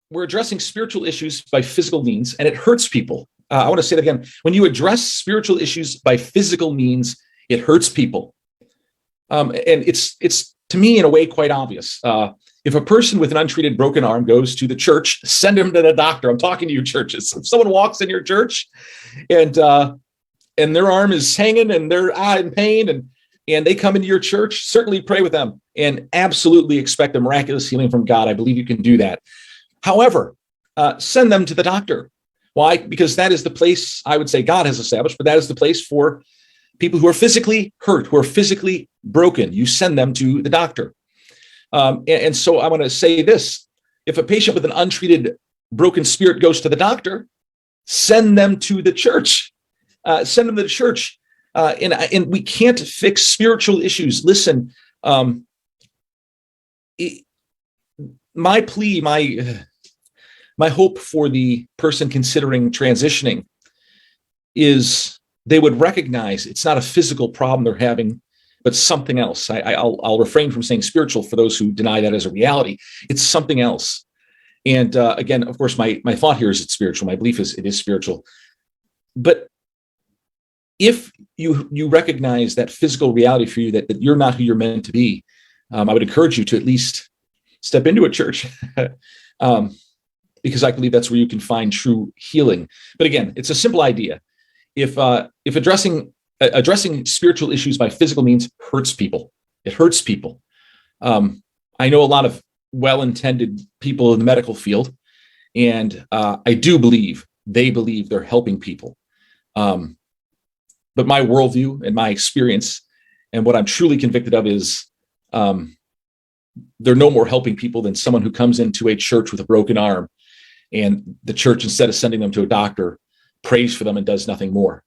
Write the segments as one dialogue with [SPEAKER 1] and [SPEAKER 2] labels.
[SPEAKER 1] we're addressing spiritual issues by physical means, and it hurts people. I want to say that again. When you address spiritual issues by physical means, it hurts people. And it's to me, in a way, quite obvious. If a person with an untreated broken arm goes to the church, send him to the doctor. I'm talking to you, churches. If someone walks in your church and their arm is hanging and they're in pain and they come into your church, certainly pray with them and absolutely expect a miraculous healing from God. I believe you can do that. However, send them to the doctor. Why? Because that is the place, I would say, God has established, but that is the place for people who are physically hurt, who are physically broken. You send them to the doctor. And so I want to say this. If a patient with an untreated broken spirit goes to the doctor, send them to the church. Send them to the church. And we can't fix spiritual issues. Listen, my plea, my hope for the person considering transitioning is they would recognize it's not a physical problem they're having, but something else. I'll refrain from saying spiritual for those who deny that as a reality. It's something else. And again, of course, my thought here is it's spiritual. My belief is it is spiritual. But if you recognize that physical reality for you, that you're not who you're meant to be, I would encourage you to at least step into a church. Because I believe that's where you can find true healing. But again, it's a simple idea. If addressing spiritual issues by physical means hurts people, it hurts people. I know a lot of well-intended people in the medical field, and I do believe they believe they're helping people. But my worldview and my experience and what I'm truly convicted of is they're no more helping people than someone who comes into a church with a broken arm, and the church, instead of sending them to a doctor, prays for them and does nothing more.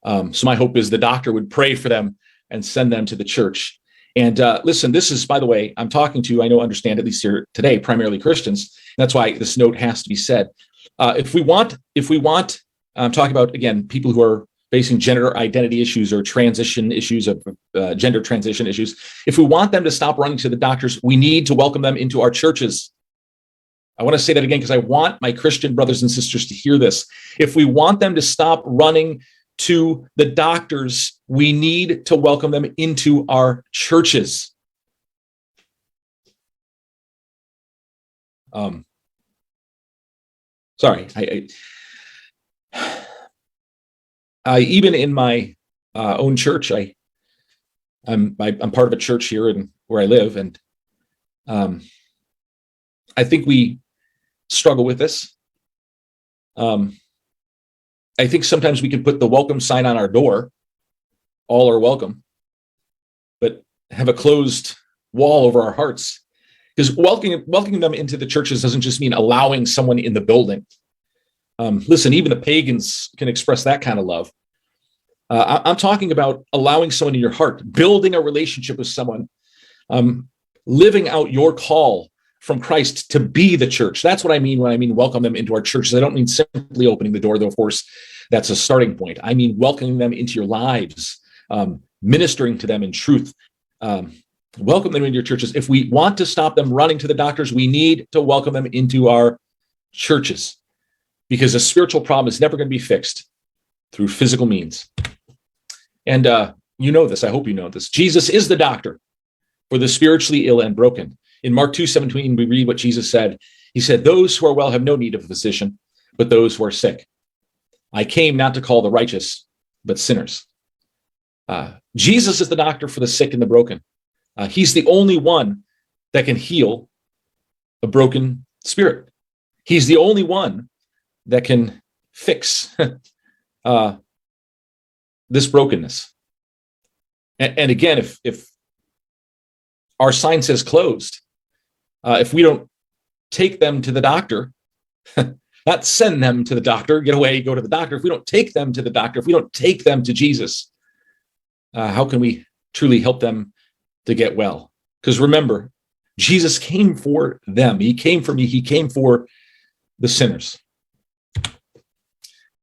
[SPEAKER 1] So my hope is the doctor would pray for them and send them to the church. And listen, this is, by the way, I'm talking to, I know, understand, at least here today, primarily Christians. And that's why this note has to be said. If we want, I'm talking about, again, people who are facing gender identity issues or transition issues of gender transition issues. If we want them to stop running to the doctors, we need to welcome them into our churches. I want to say that again because I want my Christian brothers and sisters to hear this. If we want them to stop running to the doctors, we need to welcome them into our churches. Sorry, I even in my own church, I'm part of a church here and where I live, and I think we struggle with this. I think sometimes we can put the welcome sign on our door, all are welcome, but have a closed wall over our hearts. Because welcoming them into the churches doesn't just mean allowing someone in the building. Listen, even the pagans can express that kind of love. I'm talking about allowing someone in your heart, building a relationship with someone, living out your call from Christ to be the church. That's what I mean when I mean welcome them into our churches. I don't mean simply opening the door, though, of course, that's a starting point. I mean welcoming them into your lives, ministering to them in truth. Welcome them into your churches. If we want to stop them running to the doctors, we need to welcome them into our churches, because a spiritual problem is never going to be fixed through physical means. And you know this. I hope you know this. Jesus is the doctor for the spiritually ill and broken. In Mark 2:17, we read what Jesus said. He said, "Those who are well have no need of a physician, but those who are sick. I came not to call the righteous, but sinners." Jesus is the doctor for the sick and the broken. He's the only one that can heal a broken spirit. He's the only one that can fix this brokenness. And again, if our sign says closed, if we don't take them to the doctor, not send them to the doctor, get away, go to the doctor. If we don't take them to the doctor, if we don't take them to Jesus, how can we truly help them to get well? Because remember, Jesus came for them. He came for me. He came for the sinners.